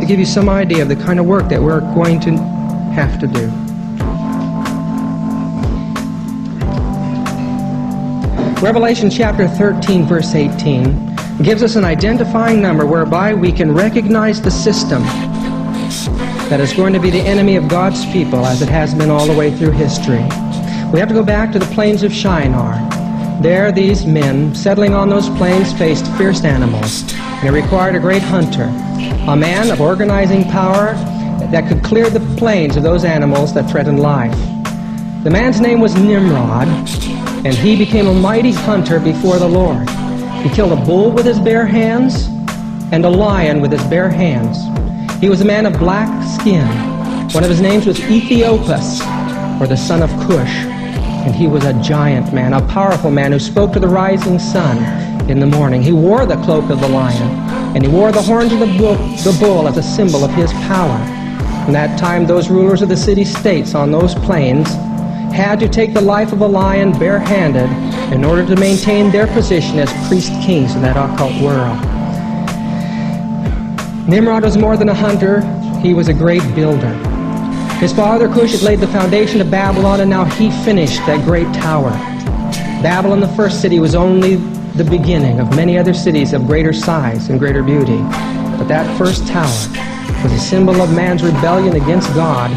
to give you some idea of the kind of work that we're going to have to do. Revelation chapter 13, verse 18 gives us an identifying number whereby we can recognize the system that is going to be the enemy of God's people, as it has been all the way through history. We have to go back to the plains of Shinar. There, these men settling on those plains faced fierce animals, and it required a great hunter, a man of organizing power that could clear the plains of those animals that threatened life. The man's name was Nimrod, and he became a mighty hunter before the Lord. He killed a bull with his bare hands and a lion with his bare hands. He was a man of black skin. One of his names was Ethiopus, or the son of Cush. And he was a giant man, a powerful man who spoke to the rising sun in the morning. He wore the cloak of the lion, and he wore the horns of the bull as a symbol of his power. In that time, those rulers of the city-states on those plains had to take the life of a lion barehanded in order to maintain their position as priest-kings in that occult world. Nimrod was more than a hunter, he was a great builder. His father Cush had laid the foundation of Babylon, and now he finished that great tower. Babylon, the first city, was only the beginning of many other cities of greater size and greater beauty. But that first tower was a symbol of man's rebellion against God.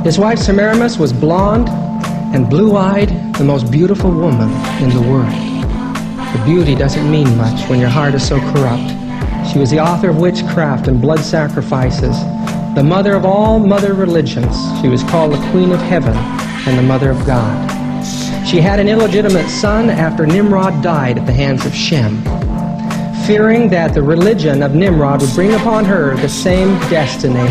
His wife Semiramis was blonde and blue-eyed, the most beautiful woman in the world. But beauty doesn't mean much when your heart is so corrupt. She was the author of witchcraft and blood sacrifices, the mother of all mother religions. She was called the Queen of Heaven and the Mother of God. She had an illegitimate son after Nimrod died at the hands of Shem. Fearing that the religion of Nimrod would bring upon her the same destiny,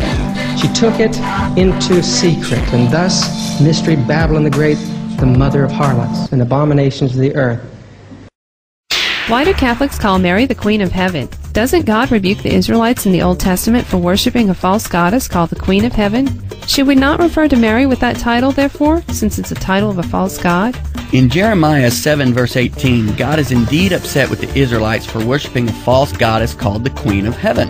she took it into secret, and thus Mystery Babylon the Great, the mother of harlots and abominations of the earth. Why do Catholics call Mary the Queen of Heaven? Doesn't God rebuke the Israelites in the Old Testament for worshiping a false goddess called the Queen of Heaven? Should we not refer to Mary with that title, therefore, since it's a title of a false god? In Jeremiah 7, verse 18, God is indeed upset with the Israelites for worshiping a false goddess called the Queen of Heaven.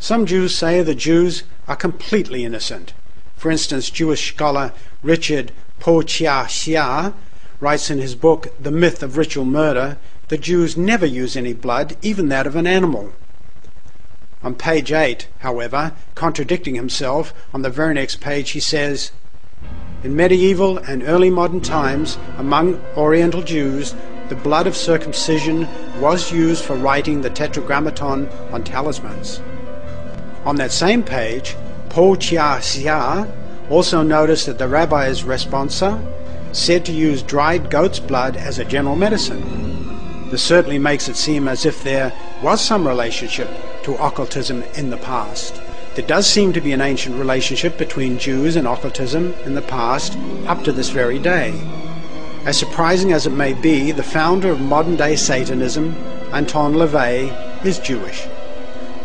Some Jews say the Jews are completely innocent. For instance, Jewish scholar Richard Pochia writes in his book, The Myth of Ritual Murder, that Jews never use any blood, even that of an animal. On page 8, however, contradicting himself, on the very next page he says, in medieval and early modern times, among Oriental Jews, the blood of circumcision was used for writing the Tetragrammaton on talismans. On that same page, Po Chia Sia also noticed that the rabbi's responsa said to use dried goat's blood as a general medicine. This certainly makes it seem as if there was some relationship to occultism in the past. There does seem to be an ancient relationship between Jews and occultism in the past up to this very day. As surprising as it may be, the founder of modern-day Satanism, Anton LaVey, is Jewish.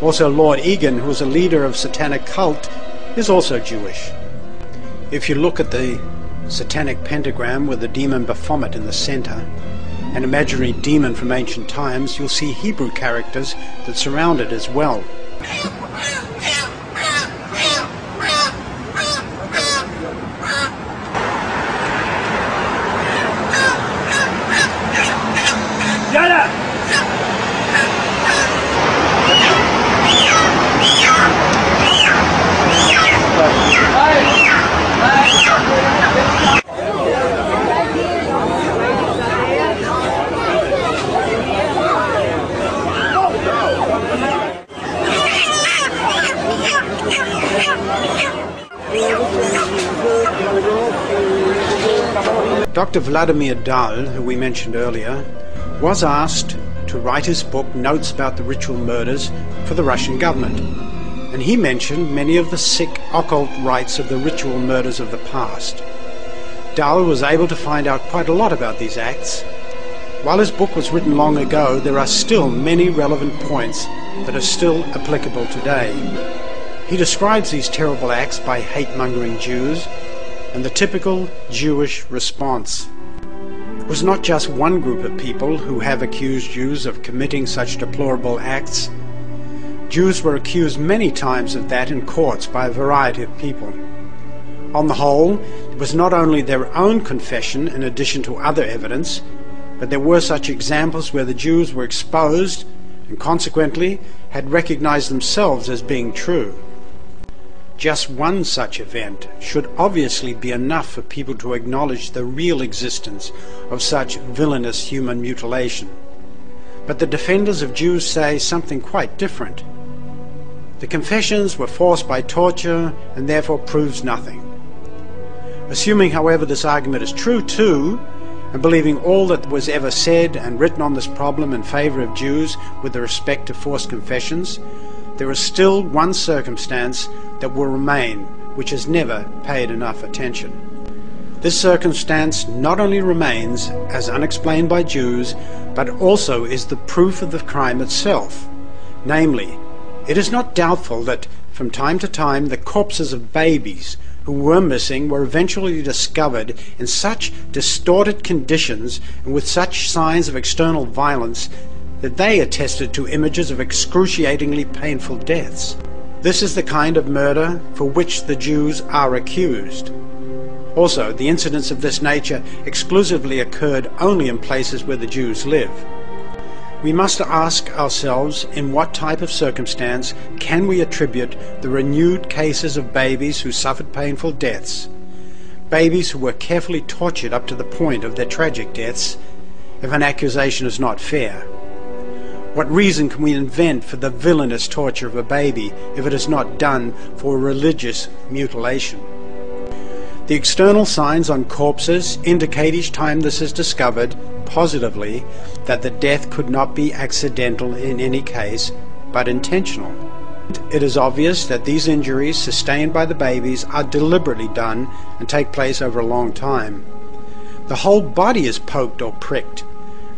Also, Lord Egan, who was a leader of satanic cult, is also Jewish. If you look at the satanic pentagram with the demon Baphomet in the center, an imaginary demon from ancient times, you'll see Hebrew characters that surround it as well. Dr. Vladimir Dahl, who we mentioned earlier, was asked to write his book Notes About the Ritual Murders for the Russian government, and he mentioned many of the sick occult rites of the ritual murders of the past. Dahl was able to find out quite a lot about these acts. While his book was written long ago, there are still many relevant points that are still applicable today. He describes these terrible acts by hate-mongering Jews and the typical Jewish response. It was not just one group of people who have accused Jews of committing such deplorable acts. Jews were accused many times of that in courts by a variety of people. On the whole, it was not only their own confession in addition to other evidence, but there were such examples where the Jews were exposed and consequently had recognized themselves as being true. Just one such event should obviously be enough for people to acknowledge the real existence of such villainous human mutilation. But the defenders of Jews say something quite different. The confessions were forced by torture and therefore proves nothing. Assuming, however, this argument is true too, and believing all that was ever said and written on this problem in favor of Jews with respect to forced confessions, there is still one circumstance that will remain, which has never paid enough attention. This circumstance not only remains as unexplained by Jews, but also is the proof of the crime itself. Namely, it is not doubtful that from time to time the corpses of babies who were missing were eventually discovered in such distorted conditions and with such signs of external violence that they attested to images of excruciatingly painful deaths. This is the kind of murder for which the Jews are accused. Also, the incidents of this nature exclusively occurred only in places where the Jews live. We must ask ourselves, in what type of circumstance can we attribute the renewed cases of babies who suffered painful deaths, babies who were carefully tortured up to the point of their tragic deaths, if an accusation is not fair? What reason can we invent for the villainous torture of a baby if it is not done for religious mutilation? The external signs on corpses indicate each time this is discovered positively that the death could not be accidental in any case, but intentional. It is obvious that these injuries sustained by the babies are deliberately done and take place over a long time. The whole body is poked or pricked.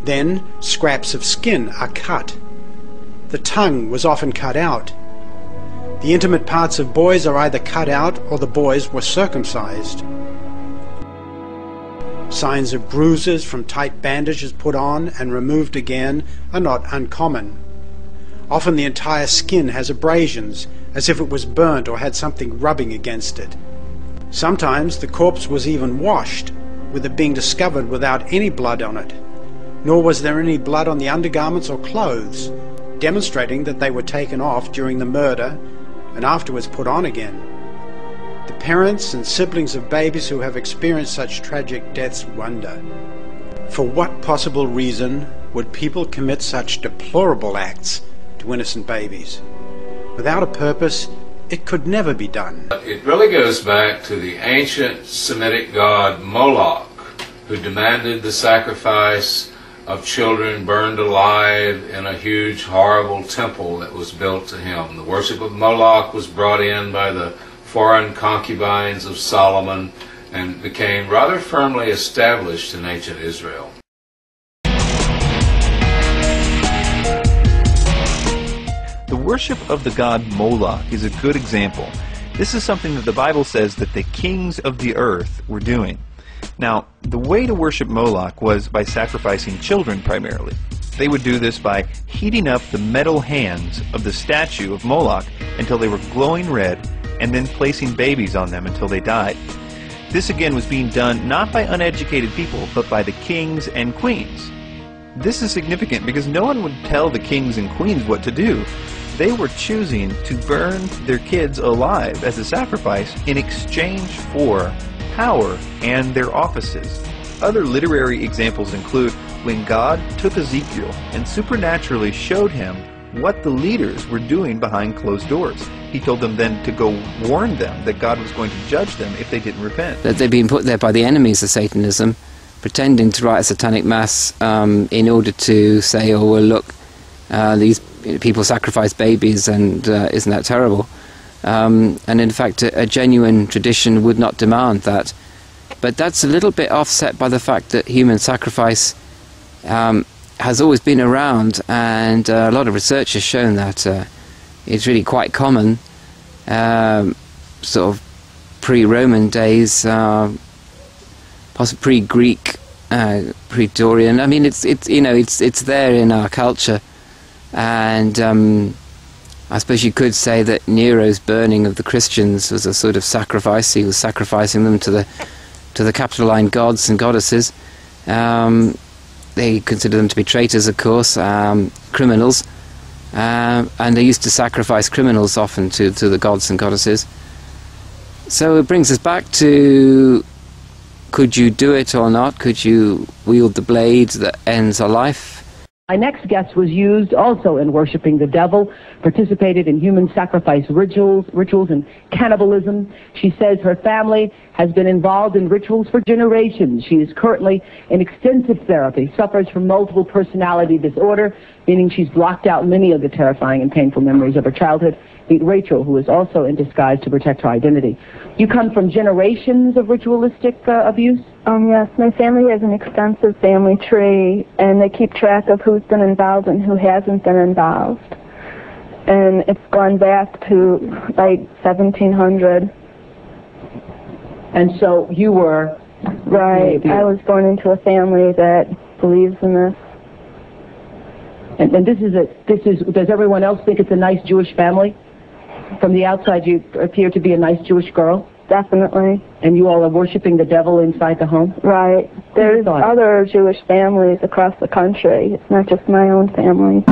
Then scraps of skin are cut. The tongue was often cut out. The intimate parts of boys are either cut out or the boys were circumcised. Signs of bruises from tight bandages put on and removed again are not uncommon. Often the entire skin has abrasions, as if it was burnt or had something rubbing against it. Sometimes the corpse was even washed, with it being discovered without any blood on it. Nor was there any blood on the undergarments or clothes, demonstrating that they were taken off during the murder and afterwards put on again. The parents and siblings of babies who have experienced such tragic deaths wonder, for what possible reason would people commit such deplorable acts to innocent babies? Without a purpose, it could never be done. It really goes back to the ancient Semitic god Moloch, who demanded the sacrifice of children burned alive in a huge, horrible temple that was built to him. The worship of Moloch was brought in by the foreign concubines of Solomon and became rather firmly established in ancient Israel. The worship of the god Moloch is a good example. This is something that the Bible says that the kings of the earth were doing. Now, the way to worship Moloch was by sacrificing children primarily. They would do this by heating up the metal hands of the statue of Moloch until they were glowing red, and then placing babies on them until they died. This again was being done not by uneducated people, but by the kings and queens. This is significant because no one would tell the kings and queens what to do. They were choosing to burn their kids alive as a sacrifice in exchange for power and their offices. Other literary examples include when God took Ezekiel and supernaturally showed him what the leaders were doing behind closed doors. He told them then to go warn them that God was going to judge them if they didn't repent. That they'd been put there by the enemies of Satanism, pretending to write a satanic mass in order to say, oh, well, look, these people sacrifice babies, and isn't that terrible? And in fact, a genuine tradition would not demand that. But that's a little bit offset by the fact that human sacrifice has always been around, and a lot of research has shown that it's really quite common, sort of pre-Roman days, possibly pre-Greek, pre-Dorian. I mean, it's there in our culture, and I suppose you could say that Nero's burning of the Christians was a sort of sacrifice. He was sacrificing them to the Capitoline gods and goddesses. They considered them to be traitors, of course, criminals, and they used to sacrifice criminals often to the gods and goddesses. So it brings us back to, could you do it or not? Could you wield the blade that ends a life? My next guest was used also in worshiping the devil, participated in human sacrifice rituals and cannibalism. She says her family has been involved in rituals for generations. She is currently in extensive therapy, suffers from multiple personality disorder, meaning she's blocked out many of the terrifying and painful memories of her childhood. Meet Rachel, who is also in disguise to protect her identity. You come from generations of ritualistic abuse? Yes, my family has an extensive family tree, and they keep track of who's been involved and who hasn't been involved. And it's gone back to like 1700. And so you were... Right, I was born into a family that believes in this. And does everyone else think it's a nice Jewish family? From the outside, you appear to be a nice Jewish girl? Definitely. And you all are worshiping the devil inside the home? Right. There's other Jewish families across the country. It's not just my own family.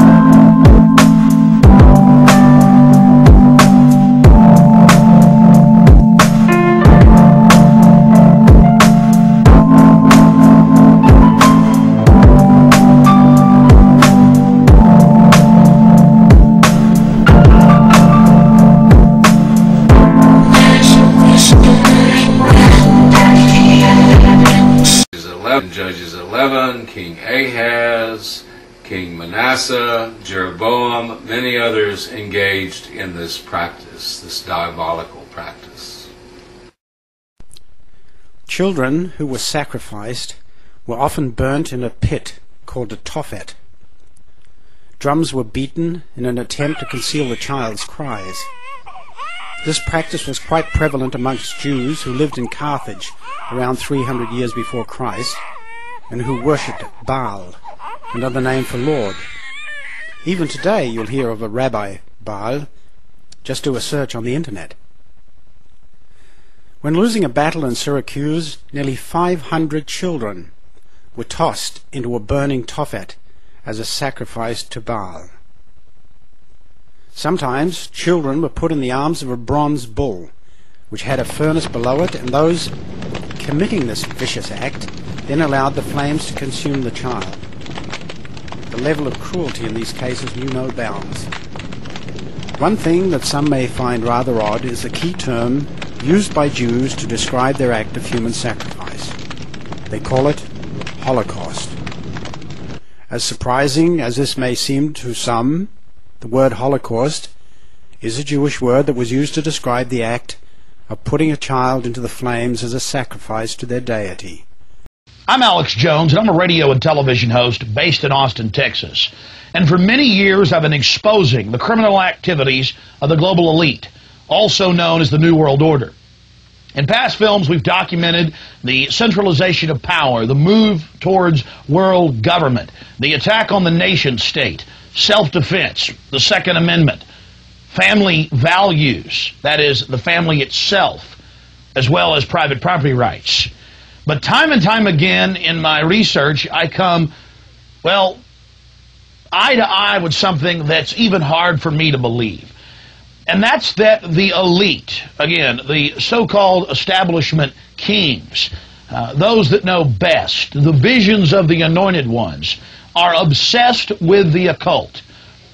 Judges 11, King Ahaz, King Manasseh, Jeroboam, many others engaged in this practice, this diabolical practice. Children who were sacrificed were often burnt in a pit called a tophet. Drums were beaten in an attempt to conceal the child's cries. This practice was quite prevalent amongst Jews who lived in Carthage around 300 years before Christ, and who worshipped Baal, another name for Lord. Even today you'll hear of a Rabbi Baal. Just do a search on the internet. When losing a battle in Syracuse, nearly 500 children were tossed into a burning tophet as a sacrifice to Baal. Sometimes children were put in the arms of a bronze bull, which had a furnace below it, and those committing this vicious act then allowed the flames to consume the child. The level of cruelty in these cases knew no bounds. One thing that some may find rather odd is the key term used by Jews to describe their act of human sacrifice. They call it Holocaust. As surprising as this may seem to some, the word Holocaust is a Jewish word that was used to describe the act of putting a child into the flames as a sacrifice to their deity. I'm Alex Jones, and I'm a radio and television host based in Austin, Texas. And for many years, I've been exposing the criminal activities of the global elite, also known as the New World Order. In past films, we've documented the centralization of power, the move towards world government, the attack on the nation state, self-defense, the Second Amendment, family values, that is, the family itself, as well as private property rights. But time and time again in my research, I come, well, eye to eye with something that's even hard for me to believe. And that's that the elite, again, the so-called establishment kings, those that know best, the visions of the anointed ones, are obsessed with the occult,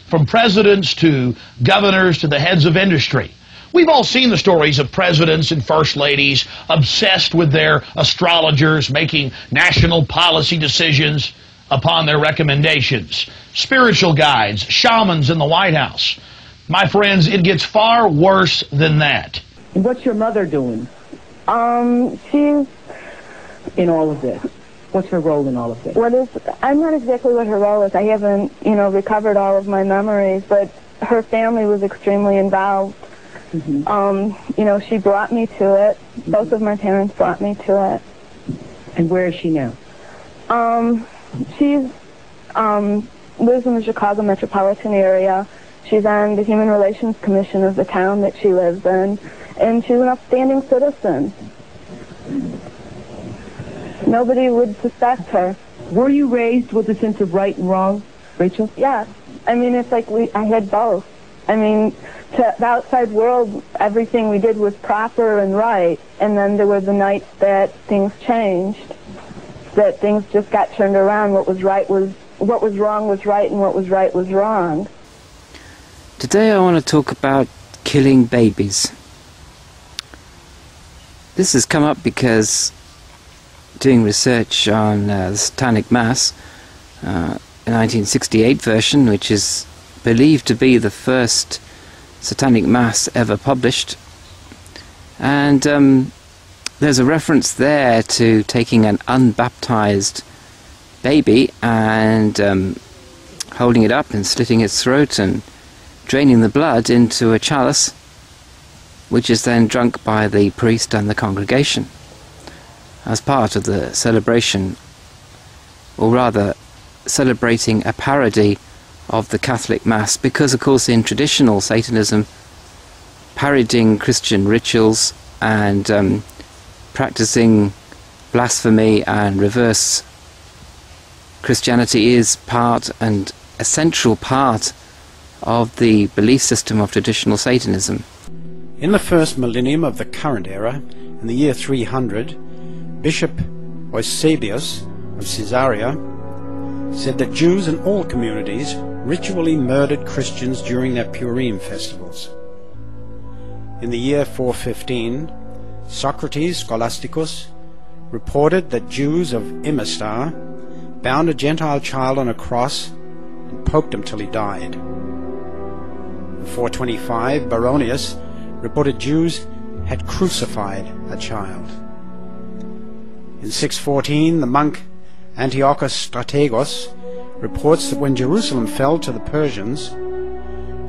from presidents to governors to the heads of industry. We've all seen the stories of presidents and first ladies obsessed with their astrologers making national policy decisions upon their recommendations, spiritual guides, shamans in the White House. My friends, it gets far worse than that. What's your mother doing? She's in all of this? What's her role in all of this? I'm not exactly what her role is. I haven't, recovered all of my memories, but her family was extremely involved. Mm-hmm. She brought me to it. Mm-hmm. Both of my parents brought me to it. And where is she now? She's lives in the Chicago metropolitan area. She's on the Human Relations Commission of the town that she lives in, and she's an upstanding citizen. Nobody would suspect her. Were you raised with a sense of right and wrong, Rachel? Yes. It's like I had both. To the outside world, everything we did was proper and right, and then there were the nights that things changed, that things just got turned around. What was wrong was right, and what was right was wrong. Today I want to talk about killing babies. This has come up because doing research on the Satanic Mass, a 1968 version, which is believed to be the first Satanic Mass ever published, and there's a reference there to taking an unbaptized baby and holding it up and slitting its throat and draining the blood into a chalice, which is then drunk by the priest and the congregation as part of the celebration, or rather celebrating a parody of the Catholic Mass, because of course in traditional Satanism, parodying Christian rituals and practicing blasphemy and reverse Christianity is part and a central part of the belief system of traditional Satanism. In the first millennium of the current era, in the year 300, Bishop Eusebius of Caesarea said that Jews in all communities ritually murdered Christians during their Purim festivals. In the year 415, Socrates Scholasticus reported that Jews of Imistar bound a Gentile child on a cross and poked him till he died. In 425, Baronius reported Jews had crucified a child. In 614, the monk Antiochus Strategos reports that when Jerusalem fell to the Persians,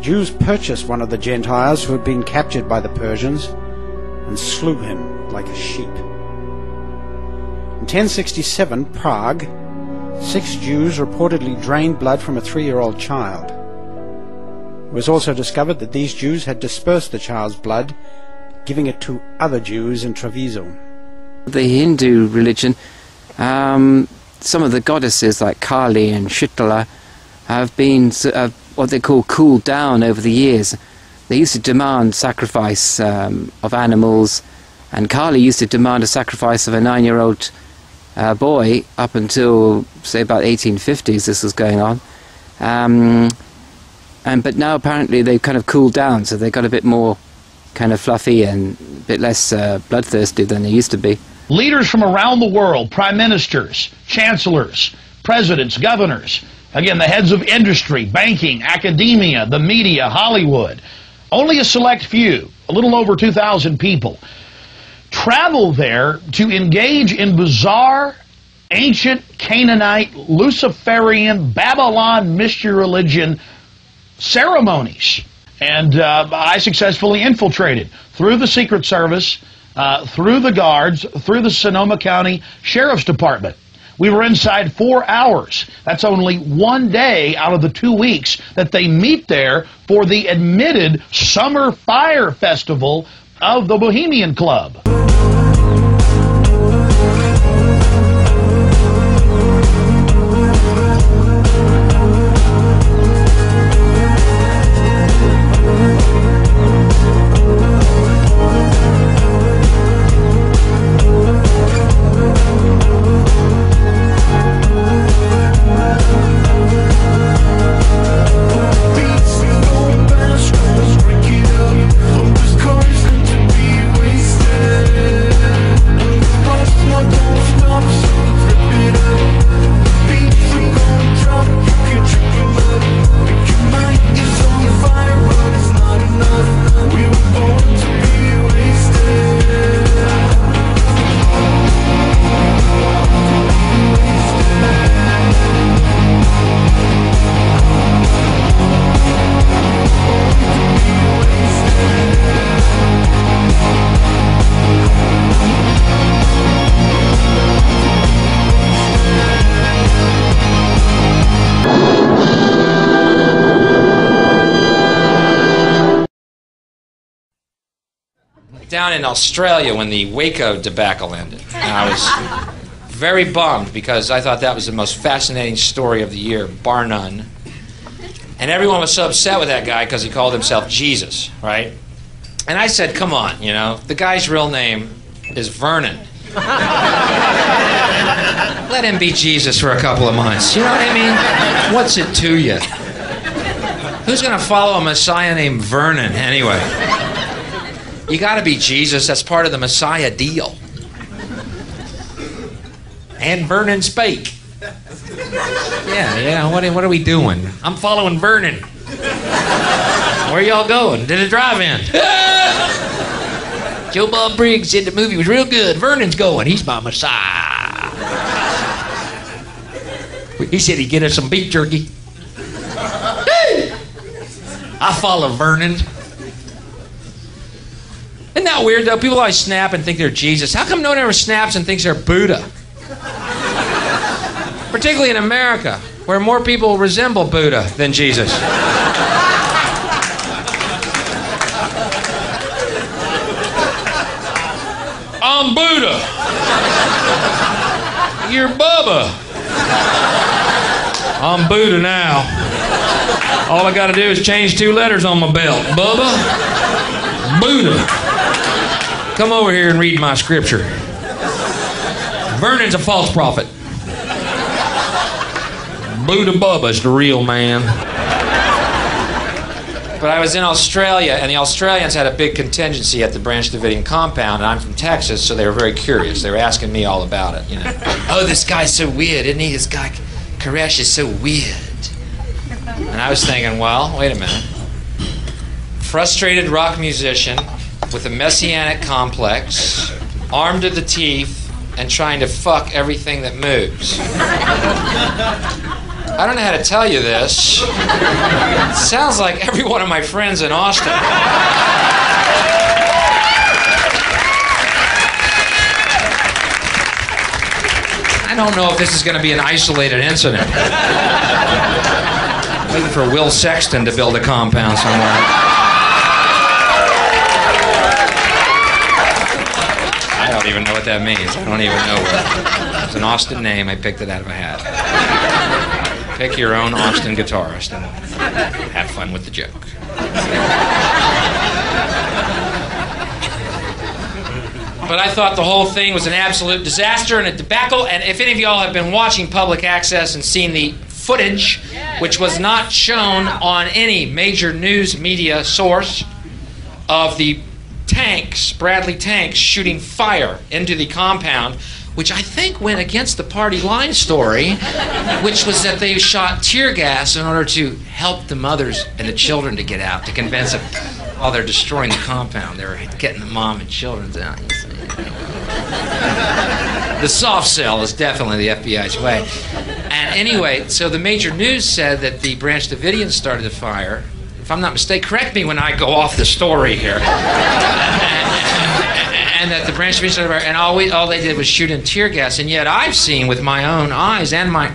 Jews purchased one of the Gentiles who had been captured by the Persians and slew him like a sheep. In 1067, Prague, 6 Jews reportedly drained blood from a 3-year-old child. It was also discovered that these Jews had dispersed the child's blood, giving it to other Jews in Treviso. The Hindu religion, some of the goddesses like Kali and Shitala have been what they call cooled down over the years. They used to demand sacrifice of animals, and Kali used to demand a sacrifice of a 9-year-old boy up until, say, about 1850s this was going on. But now apparently they've kind of cooled down, so they got a bit more kind of fluffy and a bit less bloodthirsty than they used to be. Leaders from around the world, prime ministers, chancellors, presidents, governors, Again, the heads of industry, banking, academia, the media, Hollywood. Only a select few, a little over 2,000 people, travel there to engage in bizarre, ancient Canaanite, Luciferian, Babylon mystery religion ceremonies. And I successfully infiltrated through the Secret Service, through the guards, through the Sonoma County Sheriff's Department. We were inside 4 hours. That's only 1 day out of the 2 weeks that they meet there for the admitted Summer Fire Festival of the Bohemian Club. Down in Australia when the Waco debacle ended. And I was very bummed because I thought that was the most fascinating story of the year, bar none. And everyone was so upset with that guy because he called himself Jesus, right? And I said, come on, you know, the guy's real name is Vernon. Let him be Jesus for a couple of months. You know what I mean? What's it to you? Who's going to follow a Messiah named Vernon anyway? You got to be Jesus. That's part of the Messiah deal. And Vernon spake. Yeah. What are we doing? I'm following Vernon. Where y'all going? To the drive-in. Joe Bob Briggs said the movie was real good. Vernon's going. He's my Messiah. He said he'd get us some beef jerky. I follow Vernon. Isn't that weird, though? People always snap and think they're Jesus. How come no one ever snaps and thinks they're Buddha? Particularly in America, where more people resemble Buddha than Jesus. I'm Buddha. You're Bubba. I'm Buddha now. All I gotta do is change 2 letters on my belt. Bubba, Buddha. Come over here and read my scripture. Vernon's a false prophet. Buddha Bubba's the real man. But I was in Australia, and the Australians had a big contingency at the Branch Davidian compound, and I'm from Texas, so they were very curious. They were asking me all about it, you know. Oh, this guy's so weird, isn't he? This guy, Koresh, is so weird. And I was thinking, well, wait a minute. Frustrated rock musician with a messianic complex, armed to the teeth, and trying to fuck everything that moves. I don't know how to tell you this. It sounds like every one of my friends in Austin. I don't know if this is going to be an isolated incident. I'm waiting for Will Sexton to build a compound somewhere. I don't even know what that means. I don't even know what. It's an Austin name. I picked it out of a hat. Pick your own Austin guitarist and have fun with the joke. But I thought the whole thing was an absolute disaster and a debacle. And if any of y'all have been watching Public Access and seen the footage, which was not shown on any major news media source, of the tanks, Bradley tanks, shooting fire into the compound, which I think went against the party line story, which was that they shot tear gas in order to help the mothers and the children to get out, to convince them while they're destroying the compound. They're getting the mom and children out. The soft sell is definitely the FBI's way. And anyway, so the major news said that the Branch Davidians started the fire. If I'm not mistaken, correct me when I go off the story here. And that the Branch Davidians started the fire, and all they did was shoot in tear gas. And yet I've seen with my own eyes and my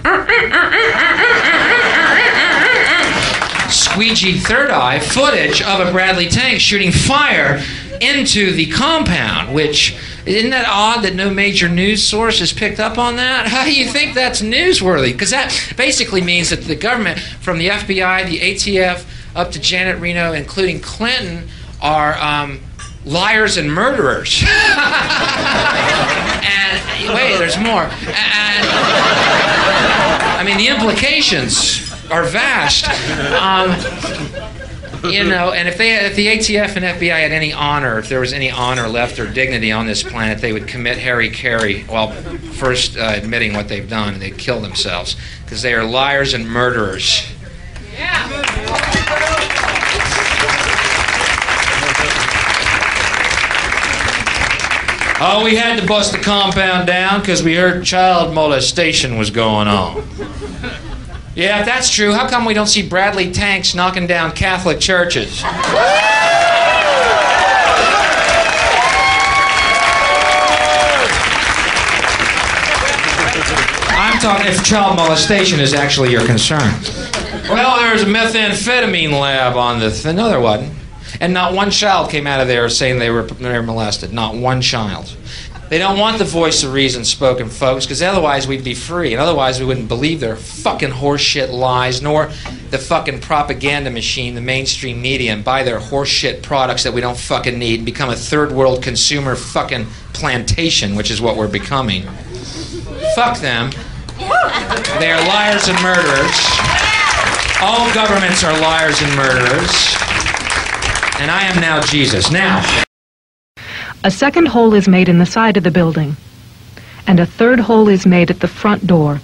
squeegee third eye footage of a Bradley tank shooting fire into the compound, which, isn't that odd that no major news source has picked up on that? How do you think that's newsworthy? Because that basically means that the government, from the FBI, the ATF, up to Janet Reno, including Clinton, are liars and murderers. And wait, there's more. And I mean, the implications are vast. You know, and if the ATF and FBI had any honor, if there was any honor left or dignity on this planet, they would commit Harry Carey while first admitting what they've done, and they'd kill themselves, because they are liars and murderers. Yeah. Oh, we had to bust the compound down because we heard child molestation was going on. Yeah, if that's true, how come we don't see Bradley tanks knocking down Catholic churches? I'm talking if child molestation is actually your concern. Well, there's a methamphetamine lab on the... No, there wasn't. And not one child came out of there saying they were molested. Not one child. They don't want the voice of reason spoken, folks, because otherwise we'd be free, and otherwise we wouldn't believe their fucking horseshit lies, nor the fucking propaganda machine, the mainstream media, and buy their horseshit products that we don't fucking need and become a third world consumer fucking plantation, which is what we're becoming. Fuck them. They are liars and murderers. All governments are liars and murderers. And I am now Jesus. Now... A second hole is made in the side of the building, and a third hole is made at the front door.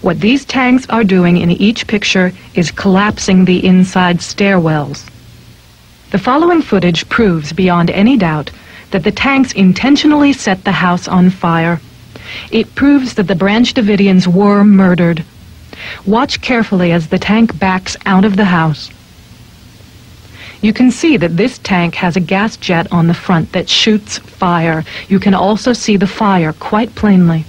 What these tanks are doing in each picture is collapsing the inside stairwells. The following footage proves beyond any doubt that the tanks intentionally set the house on fire. It proves that the Branch Davidians were murdered. Watch carefully as the tank backs out of the house. You can see that this tank has a gas jet on the front that shoots fire. You can also see the fire quite plainly.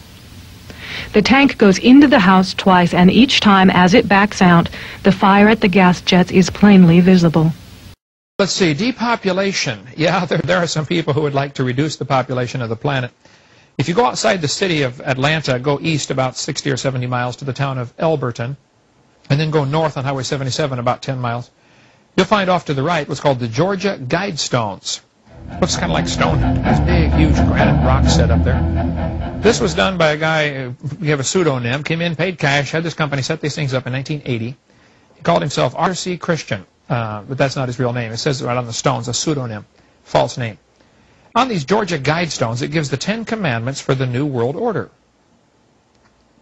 The tank goes into the house twice, and each time as it backs out, the fire at the gas jets is plainly visible. Let's see, depopulation. Yeah, there are some people who would like to reduce the population of the planet. If you go outside the city of Atlanta, go east about 60 or 70 miles to the town of Elberton, and then go north on Highway 77 about 10 miles, you'll find off to the right what's called the Georgia Guidestones. Looks kind of like Stonehenge. This big, huge granite rock set up there. This was done by a guy, we have a pseudonym, came in, paid cash, had this company set these things up in 1980. He called himself R.C. Christian, but that's not his real name. It says right on the stones, a pseudonym, false name. On these Georgia Guidestones, it gives the 10 Commandments for the New World Order.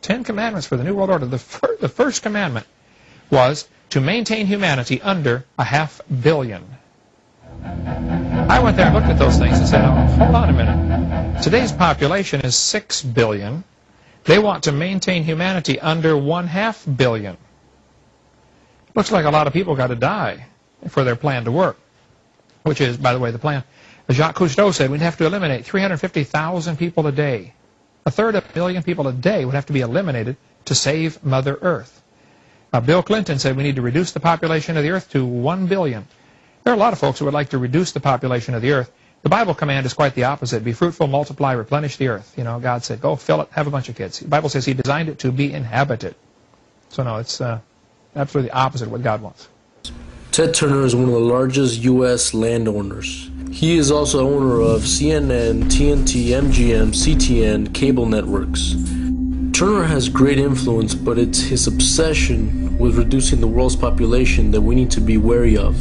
10 Commandments for the New World Order. The first commandment was to maintain humanity under 500 million. I went there and looked at those things and said, oh, hold on a minute. Today's population is 6 billion. They want to maintain humanity under 1/2 billion. Looks like a lot of people got to die for their plan to work, which is, by the way, the plan. As Jacques Cousteau said, we'd have to eliminate 350,000 people a day. 1/3 million people a day would have to be eliminated to save Mother Earth. Bill Clinton said we need to reduce the population of the earth to 1 billion. There are a lot of folks who would like to reduce the population of the earth. The Bible command is quite the opposite. Be fruitful, multiply, replenish the earth. You know, God said, go fill it, have a bunch of kids. The Bible says He designed it to be inhabited. So no, it's absolutely the opposite of what God wants. Ted Turner is one of the largest U.S. landowners. He is also owner of CNN, TNT, MGM, CTN, cable networks. Turner has great influence, but it's his obsession with reducing the world's population that we need to be wary of.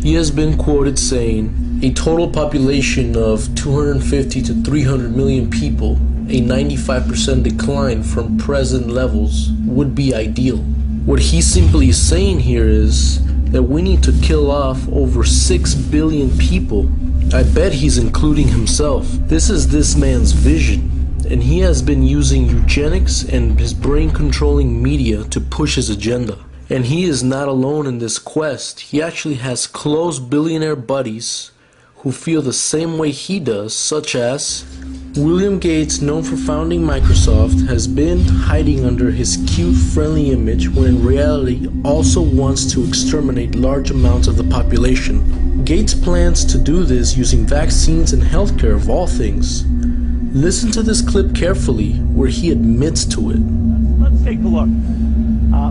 He has been quoted saying, a total population of 250 to 300 million people a 95% decline from present levels would be ideal. What he's simply saying here is that we need to kill off over 6 billion people. I bet he's including himself. This is this man's vision, and he has been using eugenics and his brain-controlling media to push his agenda. And he is not alone in this quest. He actually has close billionaire buddies who feel the same way he does, such as William Gates, known for founding Microsoft, has been hiding under his cute, friendly image when in reality also wants to exterminate large amounts of the population. Gates plans to do this using vaccines and healthcare of all things. Listen to this clip carefully where he admits to it. Let's take a look.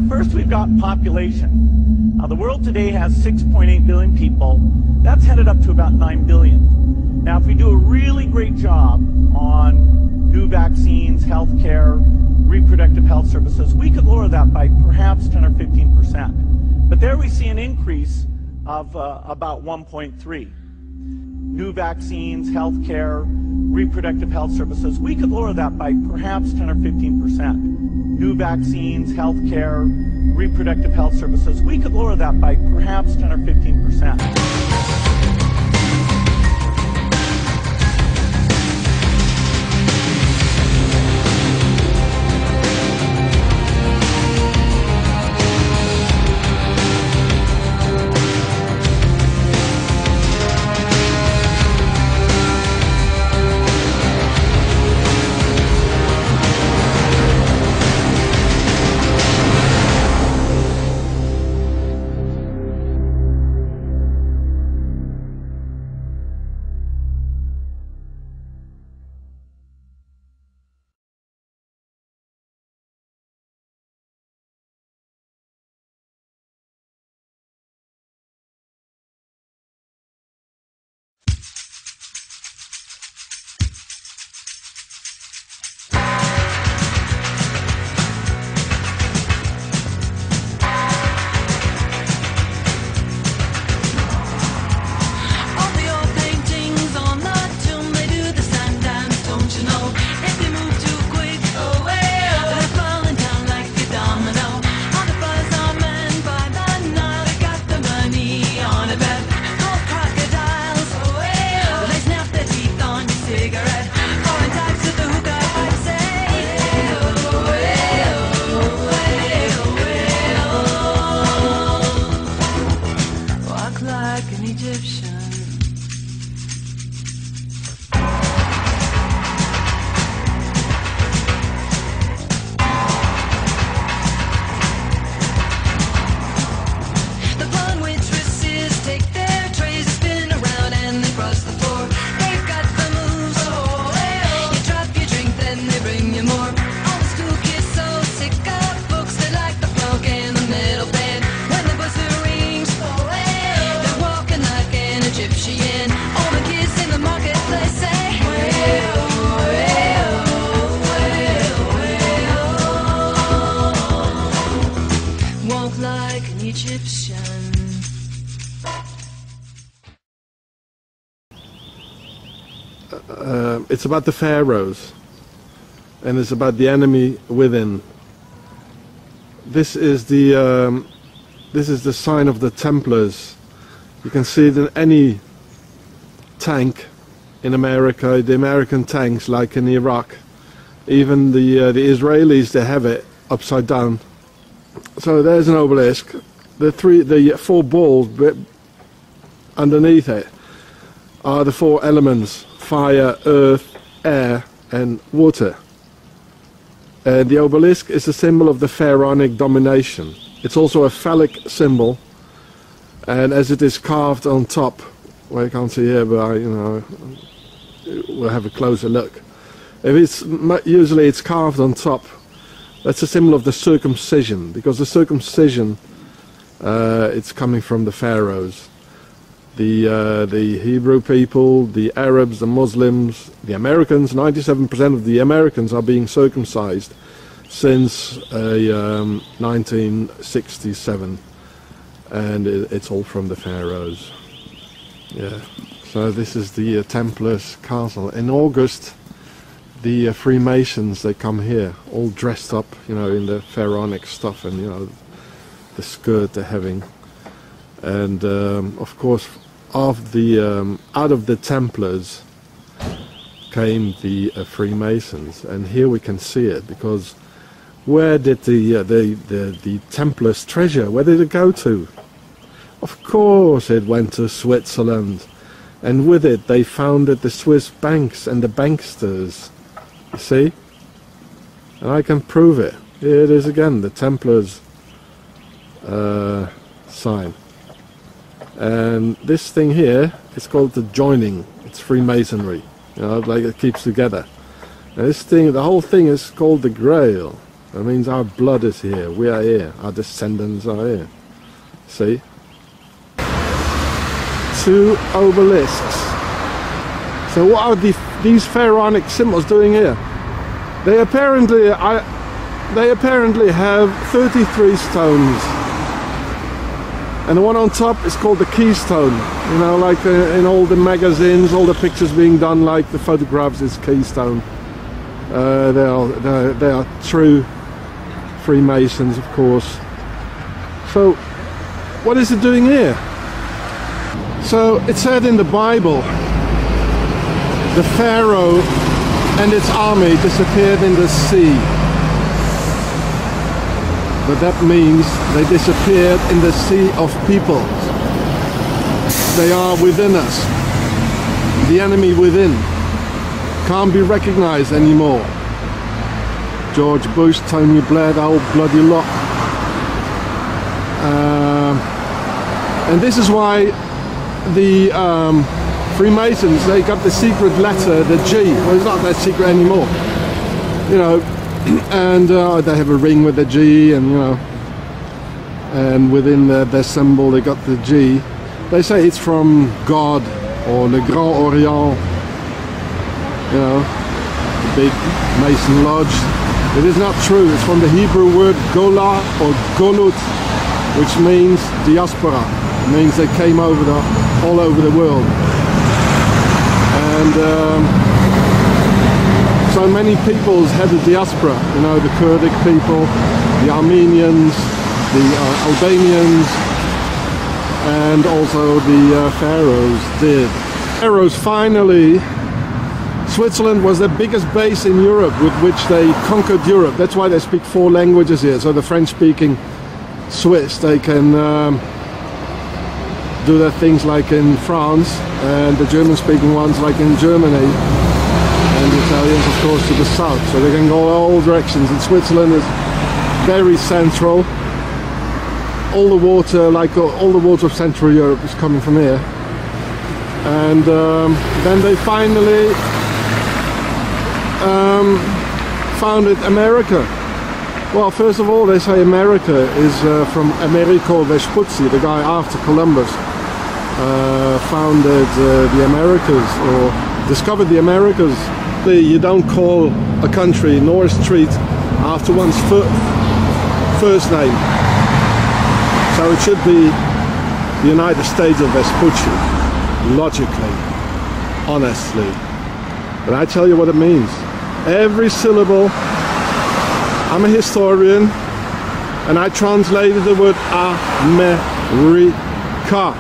First, we've got population. The world today has 6.8 billion people. That's headed up to about 9 billion. Now, if we do a really great job on new vaccines, healthcare, reproductive health services, we could lower that by perhaps 10 or 15%. But there we see an increase of about 1.3. New vaccines, healthcare, reproductive health services, we could lower that by perhaps 10 or 15%. New vaccines, healthcare, reproductive health services, we could lower that by perhaps 10 or 15%. It's about the pharaohs, and it's about the enemy within. This is the sign of the Templars. You can see it in any tank in America, the American tanks, like in Iraq. Even the Israelis, they have it upside down. So there's an obelisk. The four balls underneath it are the four elements: fire, earth, air and water. The obelisk is a symbol of the pharaonic domination. It's also a phallic symbol, and as it is carved on top, well, you can't see here, but we'll have a closer look. Usually it's carved on top. That's a symbol of the circumcision, because the circumcision, it's coming from the pharaohs. The Hebrew people, the Arabs, the Muslims, the Americans. 97% of the Americans are being circumcised since 1967, and it's all from the pharaohs. Yeah. So this is the Templars castle. In August the Freemasons, they come here, all dressed up, you know, in the pharaonic stuff, and, you know, the skirt they're having. And, of course, out of the Templars came the Freemasons. And here we can see it, because where did the Templars' treasure, where did it go to? Of course it went to Switzerland. And with it they founded the Swiss banks and the banksters. You see? And I can prove it. Here it is again, the Templars sign. And this thing here is called the joining. It's Freemasonry. You know, like it keeps together. And this thing, the whole thing is called the Grail. That means our blood is here. We are here. Our descendants are here. See? 2 obelisks. So what are these pharaonic symbols doing here? They apparently have 33 stones. And the one on top is called the keystone. You know, like in all the magazines, all the pictures being done, like the photographs is keystone. They are true Freemasons, of course. So, what is it doing here? So, it said in the Bible, the Pharaoh and its army disappeared in the sea. But that means they disappeared in the sea of people. They are within us. The enemy within can't be recognized anymore. George Bush, Tony Blair, the whole bloody lot. And this is why the Freemasons, they got the secret letter, the G. Well, it's not that secret anymore. You know, and they have a ring with the G, and you know, and within their symbol they got the G. They say it's from God or Le Grand Orient, you know, the big Mason Lodge. It is not true. It's from the Hebrew word Gola or Golut, which means diaspora. It means they came all over the world. And so many peoples had a diaspora. You know, the Kurdic people, the Armenians, the Albanians, and also the Pharaohs did. Pharaohs finally. Switzerland was the biggest base in Europe with which they conquered Europe. That's why they speak 4 languages here. So the French-speaking Swiss, they can do their things like in France, and the German-speaking ones like in Germany, and the Italians, of course, to the south. So they can go all directions. And Switzerland is very central. All the water, like all the water of Central Europe, is coming from here. And then they finally founded America. Well, first of all, they say America is from Amerigo Vespucci, the guy after Columbus founded the Americas, or discovered the Americas. You don't call a country nor a street after one's first name. So it should be the United States of Vespucci, logically, honestly. But I tell you what it means. Every syllable, I'm a historian, and I translated the word America.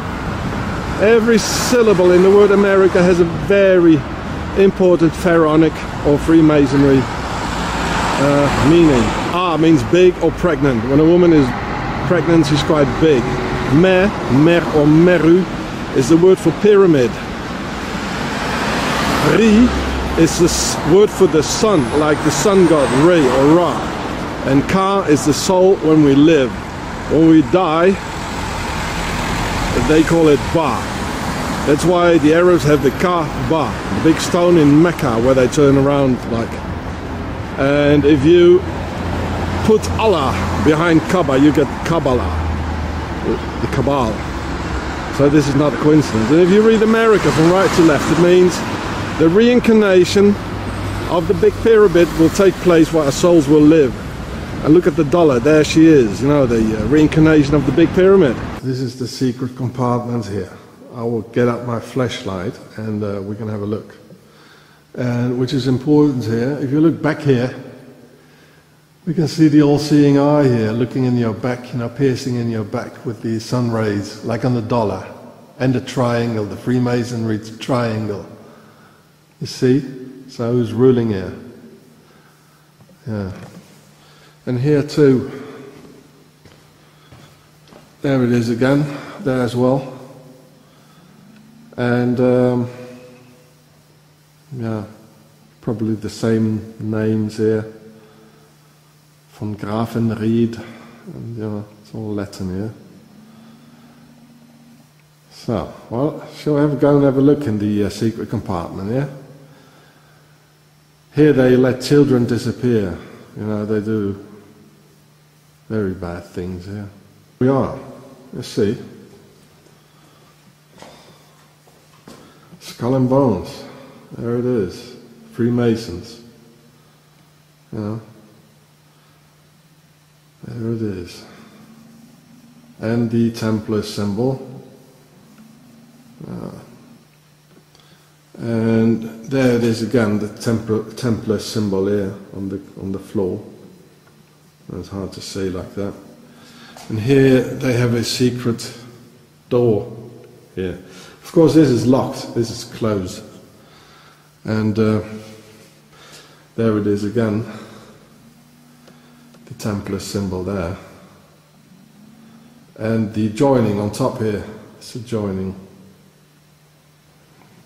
Every syllable in the word America has a very important pharaonic or Freemasonry meaning. A means big or pregnant. When a woman is pregnant, she's quite big. Mer or meru is the word for pyramid. Ri is the word for the sun, like the sun god Re or Ra. And Ka is the soul when we live. When we die, they call it Ba. That's why the Arabs have the Kaaba, the big stone in Mecca where they turn around like. And if you put Allah behind Kaaba, you get Kabbalah, the Kabbalah. So this is not a coincidence. And if you read America from right to left, it means the reincarnation of the big pyramid will take place where our souls will live. And look at the dollar, there she is, you know, the reincarnation of the big pyramid. This is the secret compartment here. I will get out my flashlight and we can have a look. and which is important here. If you look back here, we can see the all-seeing eye here, looking in your back, piercing in your back with the sun rays, like on the dollar, and the triangle, the Freemasonry triangle. You see? So who's ruling here? Yeah. And here too. There it is again, there as well. And yeah, probably the same names here. Von Grafenried, and it's all Latin here. So, well, shall we go and have a look in the secret compartment, yeah? Here they let children disappear. They do very bad things here. We are. Let's see. Skull and Bones. There it is. Freemasons. There it is. And the Templar symbol. And there it is again, the Templar symbol here on the floor. It's hard to say like that. And here they have a secret door here. Of course this is locked, this is closed. And there it is again, the Templar symbol there. And the joining on top here, it's a joining.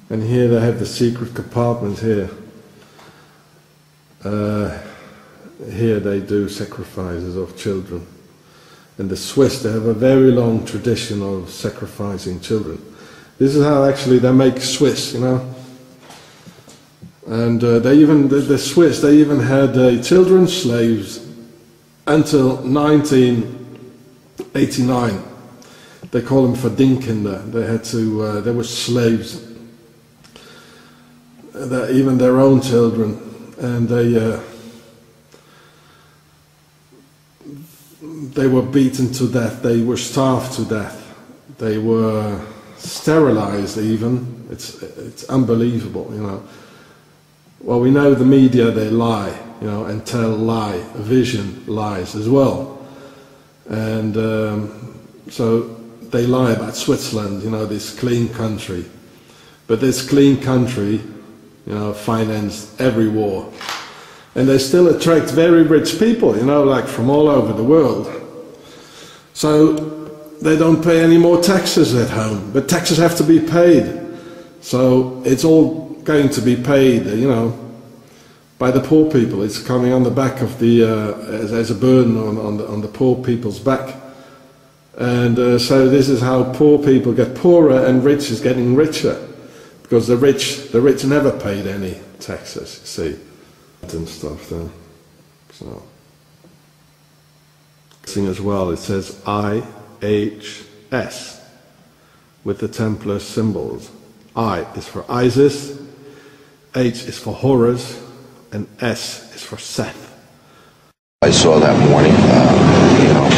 And here they have the secret compartment here. Here they do sacrifices of children. And the Swiss, they have a very long tradition of sacrificing children. This is how actually they make Swiss, And the Swiss, they even had children slaves until 1989. They call them Verdingkinder. They were slaves. Even their own children, and they were beaten to death, they were starved to death, they were sterilized even. It's unbelievable, Well, we know the media, they lie, and tell vision lies as well. And so they lie about Switzerland, this clean country. But this clean country financed every war. And they still attract very rich people, like from all over the world. So they don't pay any more taxes at home, but taxes have to be paid. So it's all going to be paid, by the poor people. It's coming on the back of as a burden on the poor people's back. And so this is how poor people get poorer and rich is getting richer. Because the rich never paid any taxes, you see, and stuff there. So, as well, it says IHS with the Templar symbols. I is for Isis, H is for Horus, and S is for Seth. I saw that morning,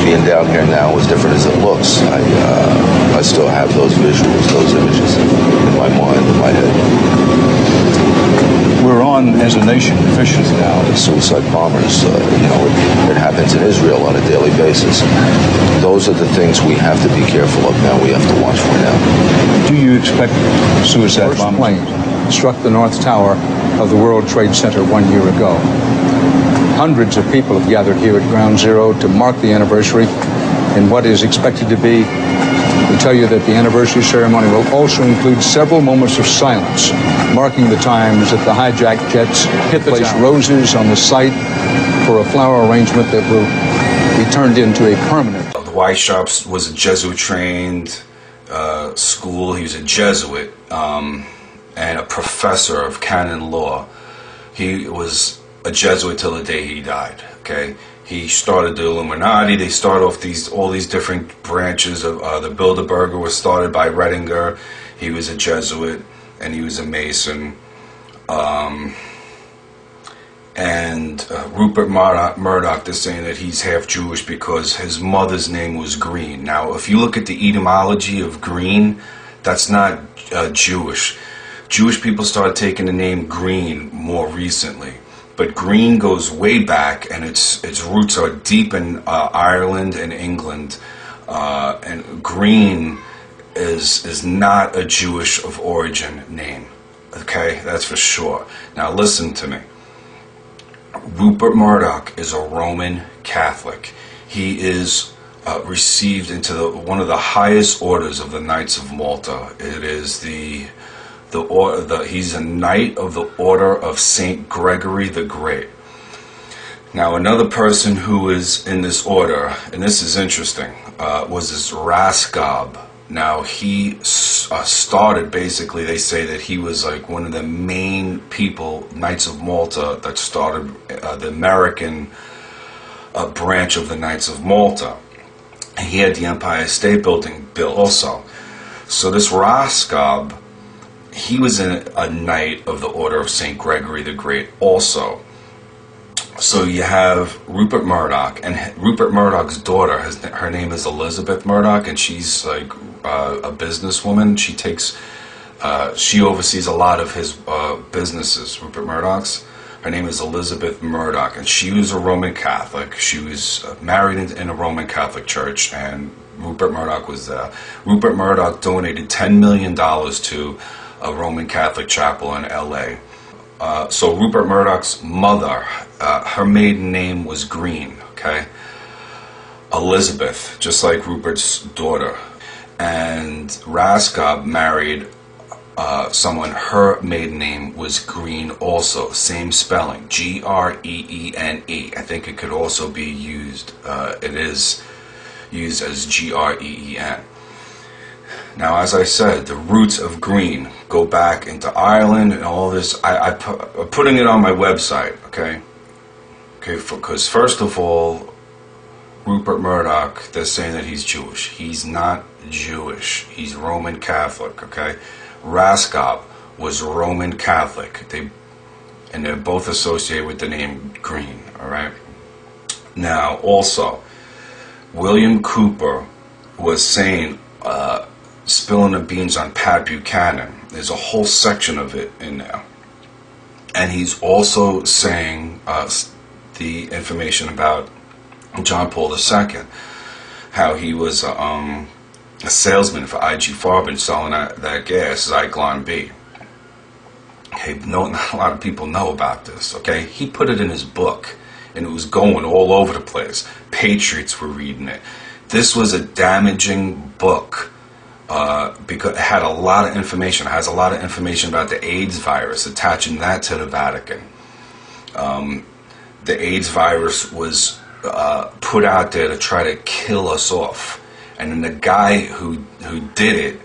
being down here now, as different as it looks, I still have those visuals, those images in my mind, in my head. We're on, as a nation, officially now. Suicide bombers, it happens in Israel on a daily basis. Those are the things we have to be careful of now, we have to watch for now. Do you expect suicide bombers? Plane struck the North Tower of the World Trade Center 1 year ago. Hundreds of people have gathered here at Ground Zero to mark the anniversary in what is expected to be, we tell you that the anniversary ceremony will also include several moments of silence, marking the times that the hijacked jets hit the place roses on the site for a flower arrangement that will be turned into a permanent. The Weishaupt was a Jesuit-trained school. He was a Jesuit and a professor of canon law. He was a Jesuit till the day he died. Okay, he started the Illuminati. They started off all these different branches of the Bilderberger was started by Redinger. He was a Jesuit and he was a Mason. Rupert Murdoch is saying that he's half Jewish because his mother's name was Green. Now, if you look at the etymology of Green, that's not Jewish. Jewish people started taking the name Green more recently. But Green goes way back, and its roots are deep in Ireland and England. And Green is not a Jewish of origin name. Okay, that's for sure. Now listen to me. Rupert Murdoch is a Roman Catholic. He is received into one of the highest orders of the Knights of Malta. It is he's a Knight of the Order of Saint Gregory the Great. Now another person who is in this order, and this is interesting, was this Raskob. Now he started, basically they say that he was like one of the main people, Knights of Malta, that started the American branch of the Knights of Malta. He had the Empire State Building built also. So this Raskob, he was a Knight of the Order of St. Gregory the Great also. So you have Rupert Murdoch, and Rupert Murdoch's daughter, her name is Elizabeth Murdoch, and she's like a businesswoman. She oversees a lot of his businesses, Rupert Murdoch's. Her name is Elizabeth Murdoch, and she was a Roman Catholic. She was married in a Roman Catholic church, and Rupert Murdoch was there. Rupert Murdoch donated $10 million to a Roman Catholic chapel in L.A. So Rupert Murdoch's mother, her maiden name was Green, okay? Elizabeth, just like Rupert's daughter. And Raskob married someone, her maiden name was Green also, same spelling, G-R-E-E-N-E. I think it could also be used, it is used as G-R-E-E-N. Now, as I said, the roots of Green go back into Ireland and all this. I'm putting it on my website, okay? Okay, because first of all, Rupert Murdoch, they're saying that he's Jewish. He's not Jewish. He's Roman Catholic, okay? Raskob was Roman Catholic. And they're both associated with the name Green, all right? Now, also, William Cooper was saying, spilling the beans on Pat Buchanan. There's a whole section of it in there. And he's also saying the information about John Paul II, how he was a salesman for IG Farben selling that gas, Zyklon B. Okay, not a lot of people know about this, okay? He put it in his book, and it was going all over the place. Patriots were reading it. This was a damaging book. Because it had a lot of information. It has a lot of information about the AIDS virus, attaching that to the Vatican. The AIDS virus was put out there to try to kill us off. And then the guy who did it,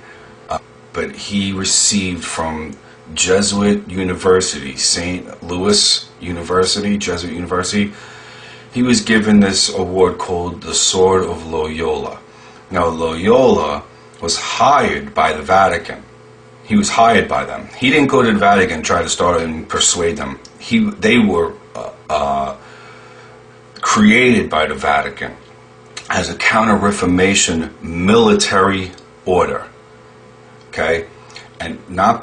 but he received from Jesuit University, St. Louis University, Jesuit University, he was given this award called the Sword of Loyola. Now, Loyola was hired by the Vatican. He was hired by them. He didn't go to the Vatican and try to start and persuade them. They were created by the Vatican as a Counter-Reformation military order. Okay, and not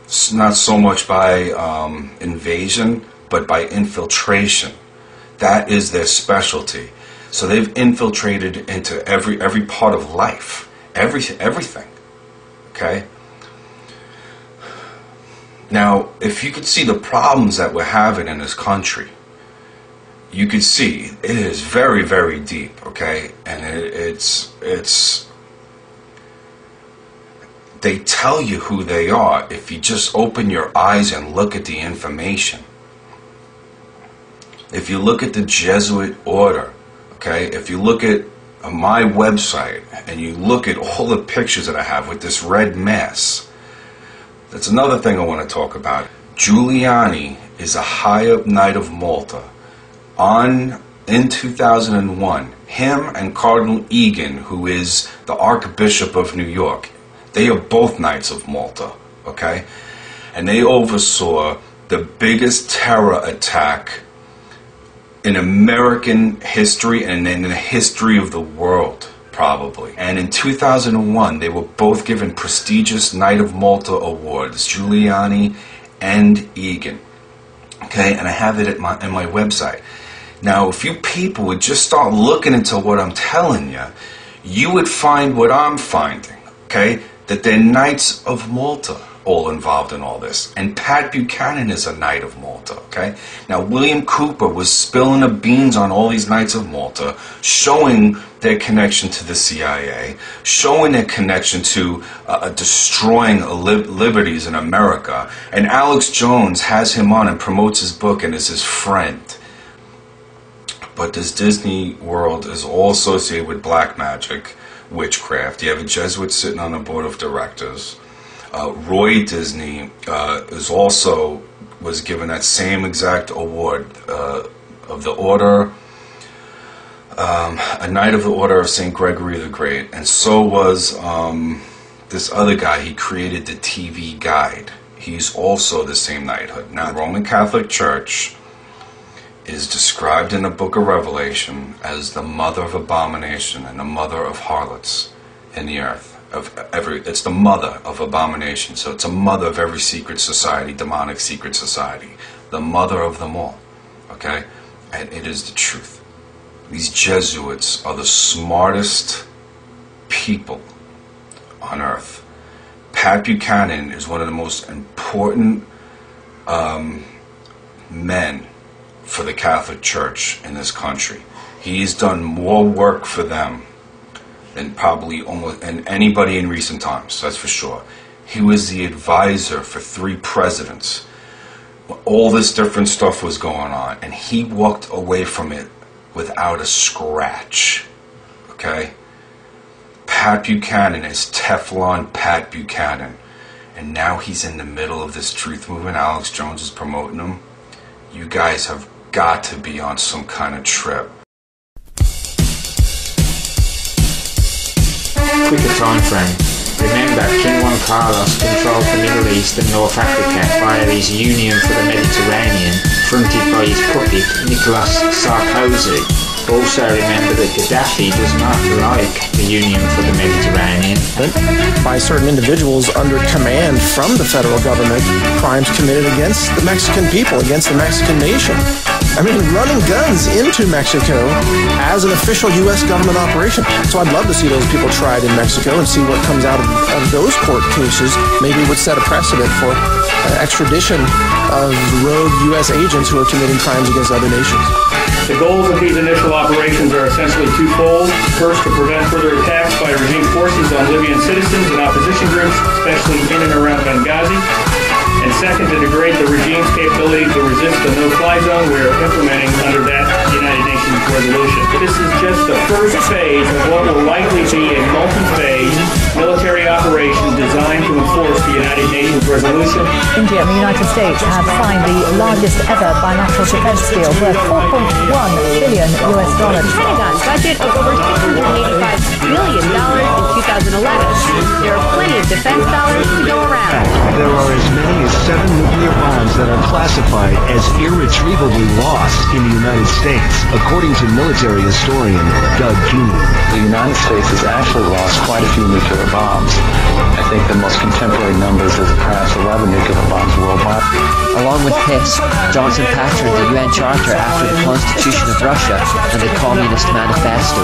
so much by invasion, but by infiltration. That is their specialty. So they've infiltrated into every part of life, everything, okay? Now, if you could see the problems that we're having in this country, you could see it is very, very deep, okay? And it's they tell you who they are if you just open your eyes and look at the information. If you look at the Jesuit order, okay, if you look at my website and you look at all the pictures that I have with this red mass, that's another thing I want to talk about. Giuliani is a high-up Knight of Malta. In 2001, him and Cardinal Egan, who is the Archbishop of New York, they are both Knights of Malta, okay? And they oversaw the biggest terror attack in American history and in the history of the world, probably. And in 2001, they were both given prestigious Knight of Malta awards, Giuliani and Egan. Okay, and I have it at my website. Now, if you people would just start looking into what I'm telling you, you would find what I'm finding, okay? That they're Knights of Malta all involved in all this. And Pat Buchanan is a Knight of Malta, okay? Now, William Cooper was spilling the beans on all these Knights of Malta, showing their connection to the CIA, showing their connection to destroying liberties in America. And Alex Jones has him on and promotes his book and is his friend. But this Disney World is all associated with black magic, witchcraft. You have a Jesuit sitting on the board of directors. Roy Disney was given that same exact award of the Order, a Knight of the Order of St. Gregory the Great, and so was this other guy. He created the TV Guide. He's also the same knighthood. Now, the Roman Catholic Church is described in the book of Revelation as the mother of abomination and the mother of harlots in the earth. It's the mother of abomination, so it's a mother of every secret society, demonic secret society, the mother of them all, okay? And it is the truth. These Jesuits are the smartest people on earth. Pat Buchanan is one of the most important men for the Catholic Church in this country. He's done more work for them than probably almost anybody in recent times, that's for sure. He was the advisor for 3 presidents. All this different stuff was going on, and he walked away from it without a scratch, okay? Pat Buchanan is Teflon Pat Buchanan, and now he's in the middle of this truth movement. Alex Jones is promoting him. You guys have got to be on some kind of trip. Quicker time frame. Remember, King Juan Carlos controlled the Middle East and North Africa via his Union for the Mediterranean, fronted by his puppet Nicolas Sarkozy. Also remember that Gaddafi does not like the Union for the Mediterranean. By certain individuals under command from the federal government, crimes committed against the Mexican people, against the Mexican nation. I mean, running guns into Mexico as an official U.S. government operation. So I'd love to see those people tried in Mexico and see what comes out of those court cases. Maybe it would set a precedent for extradition of rogue U.S. agents who are committing crimes against other nations. The goals of these initial operations are essentially twofold. First, to prevent further attacks by regime forces on Libyan citizens and opposition groups, especially in and around Benghazi. And second, to degrade the regime's capability to resist the no-fly zone we are implementing under that United Nations resolution. This is just the first phase of what will likely be a multi-phase military operation designed to enforce the United Nations resolution. India and the United States have signed the largest ever bilateral defense deal worth $4.1 billion. Pentagon's budget of over $685 million in 2011. There are plenty of defense dollars to go around. There are as many as 7 nuclear bombs that are classified as irretrievably lost in the United States, according to military historian Doug Keeney. The United States has actually lost quite a few nuclear bombs. I think the most contemporary numbers is perhaps 11 nuclear bombs worldwide. Along with this, Johnson patterned the UN Charter after the Constitution of Russia and the Communist Manifesto.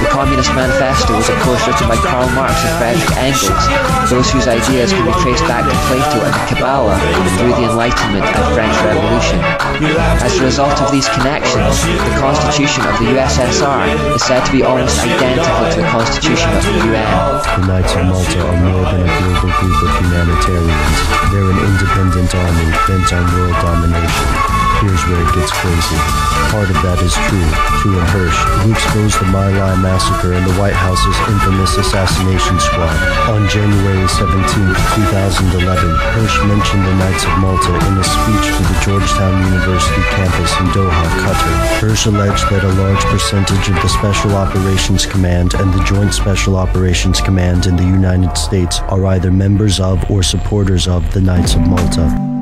The Communist Manifesto was of course written by Karl Marx and Friedrich Engels, those whose ideas can be traced back to Plato and the Kabbalah through the Enlightenment and French Revolution. As a result of these connections, the Constitution of the USSR is said to be almost identical to the Constitution of the UN. The Knights of Malta are more than a global group of humanitarians. They're an independent army bent on world domination. Here's where it gets crazy. Part of that is true. True in Hirsch, who exposed the My Lai massacre and the White House's infamous assassination squad. On January 17, 2011, Hirsch mentioned the Knights of Malta in a speech to the Georgetown University campus in Doha, Qatar. Hirsch alleged that a large percentage of the Special Operations Command and the Joint Special Operations Command in the United States are either members of or supporters of the Knights of Malta.